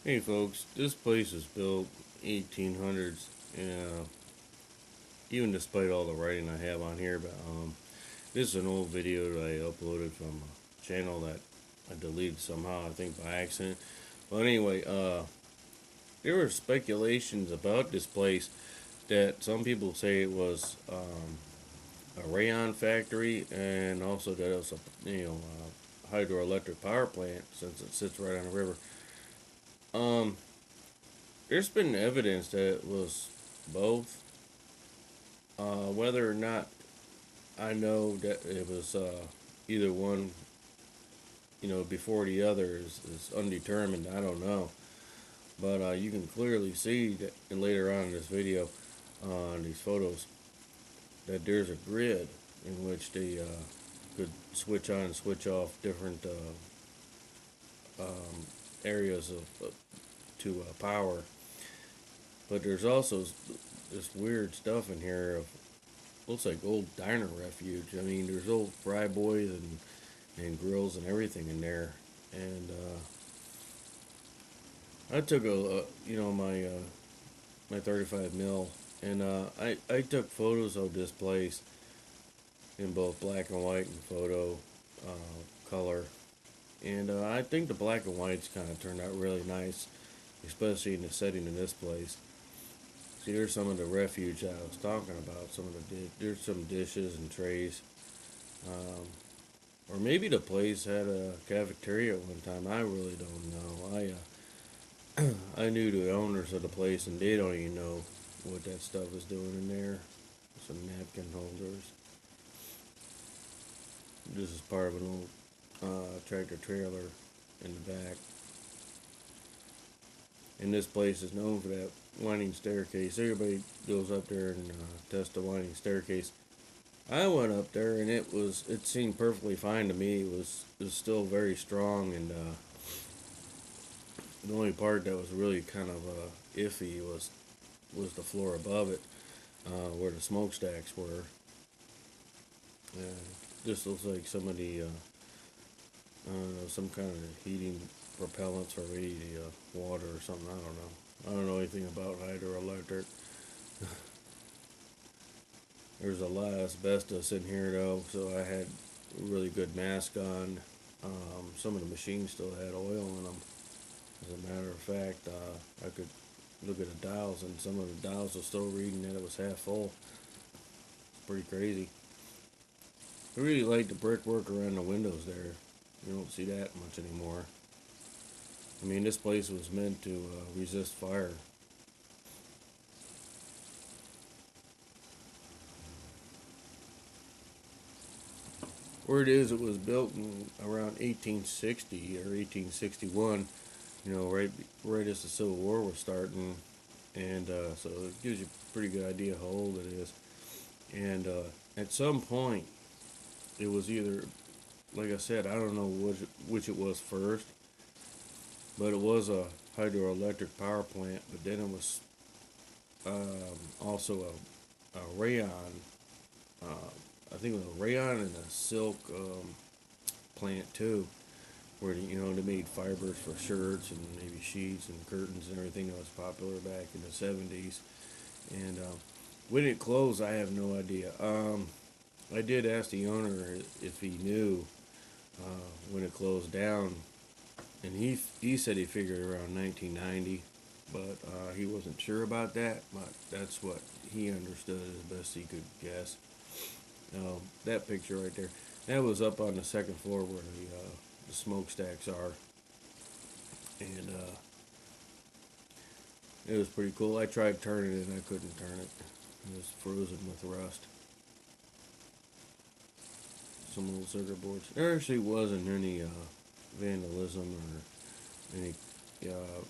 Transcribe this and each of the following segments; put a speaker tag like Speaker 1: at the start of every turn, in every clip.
Speaker 1: Hey folks, this place was built 1800s, and even despite all the writing I have on here, but this is an old video that I uploaded from a channel that I deleted somehow, I think by accident. But anyway, there were speculations about this place that some people say it was a rayon factory, and also that it was a hydroelectric power plant since it sits right on the river. Um, there's been evidence that it was both. Whether or not I know that it was either one, before the other is undetermined. I don't know, but you can clearly see that later on in this video, on these photos, that there's a grid in which they could switch on and switch off different areas to power. But there's also this weird stuff in here of looks like old diner refuge. I mean, there's old fry boys and grills and everything in there. And I took my 35 mil, and I took photos of this place in both black and white and photo color. And I think the black and whites kind of turned out really nice, especially in the setting of this place. See, there's some of the refuge I was talking about. There's some dishes and trays. Um, or maybe the place had a cafeteria at one time. I really don't know. I knew the owners of the place, and they don't even know what that stuff is doing in there. Some napkin holders. This is part of an old tractor trailer in the back. And this place is known for that winding staircase. Everybody goes up there and tests the winding staircase. I went up there and it seemed perfectly fine to me. It was still very strong, and the only part that was really kind of iffy was the floor above it, where the smokestacks were. This looks like somebody some kind of heating propellants or maybe water or something. I don't know. I don't know anything about hydroelectric. There's a lot of asbestos in here though, so I had a really good mask on. Some of the machines still had oil in them. As a matter of fact, I could look at the dials, and some of the dials were still reading that it was half full. It's pretty crazy. I really like the brickwork around the windows there. You don't see that much anymore. I mean, this place was meant to resist fire. Where it was built in around 1860 or 1861. Right as the Civil War was starting, and so it gives you a pretty good idea how old it is. And at some point, it was either, like I said, I don't know which it was first, but it was a hydroelectric power plant. But then it was also a rayon. Uh, I think it was a rayon and a silk plant too, where they made fibers for shirts and maybe sheets and curtains and everything that was popular back in the 70s. And when it closed, I have no idea. I did ask the owner if he knew when it closed down, and he said he figured around 1990, but he wasn't sure about that. But that's what he understood as best he could guess. That picture right there, that was up on the second floor where the smokestacks are, and it was pretty cool. I tried turning it and I couldn't turn it. It was frozen with rust. Some old circuit boards. There actually wasn't any vandalism or any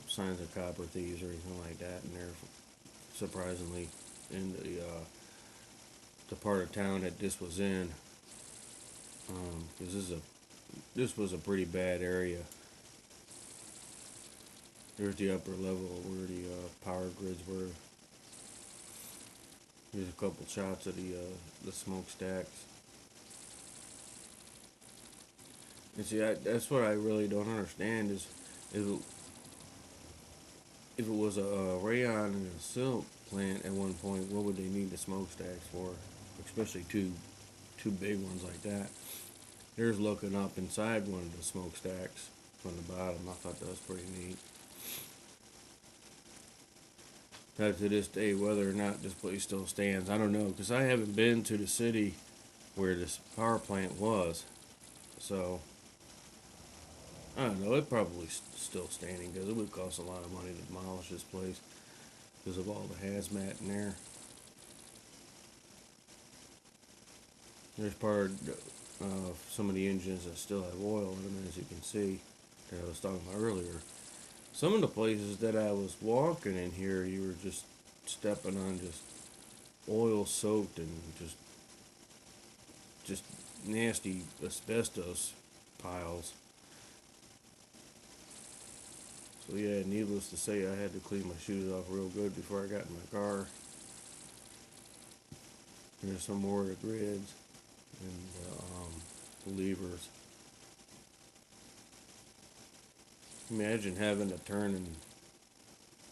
Speaker 1: signs of copper thieves or anything like that in there. Surprisingly, in the part of town that this was in, because this was a pretty bad area. There's the upper level where the power grids were. Here's a couple shots of the smokestacks. And see, that's what I really don't understand is if it was a rayon and a silk plant at one point, what would they need the smokestacks for? Especially two big ones like that. There's looking up inside one of the smokestacks from the bottom. I thought that was pretty neat. Now, to this day, whether or not this place still stands, I don't know, because I haven't been to the city where this power plant was. So, I don't know, it probably still standing because it would cost a lot of money to demolish this place because of all the hazmat in there. There's part of some of the engines that still have oil in them, as you can see, that I was talking about earlier. Some of the places that I was walking in here, you were just stepping on just oil soaked and just nasty asbestos piles. So yeah, needless to say, I had to clean my shoes off real good before I got in my car. There's some more of the grids and the levers. Imagine having to turn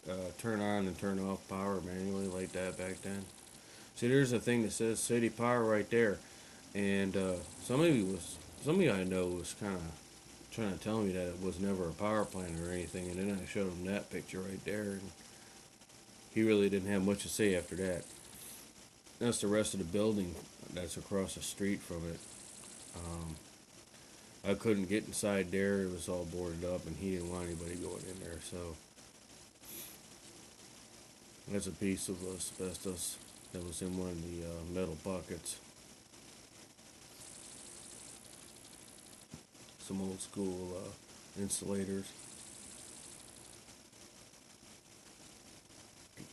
Speaker 1: on and turn off power manually like that back then. See, there's a thing that says city power right there, and somebody I know was kind of trying to tell me that it was never a power plant or anything, and then I showed him that picture right there, and he really didn't have much to say after that. That's the rest of the building that's across the street from it. Um, I couldn't get inside there; it was all boarded up, and he didn't want anybody going in there. So that's a piece of asbestos that was in one of the metal buckets. Some old school insulators.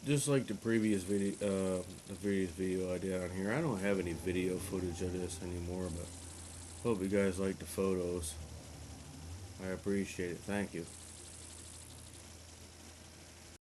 Speaker 1: Just like the previous video I did on here, I don't have any video footage of this anymore, but hope you guys like the photos. I appreciate it. Thank you.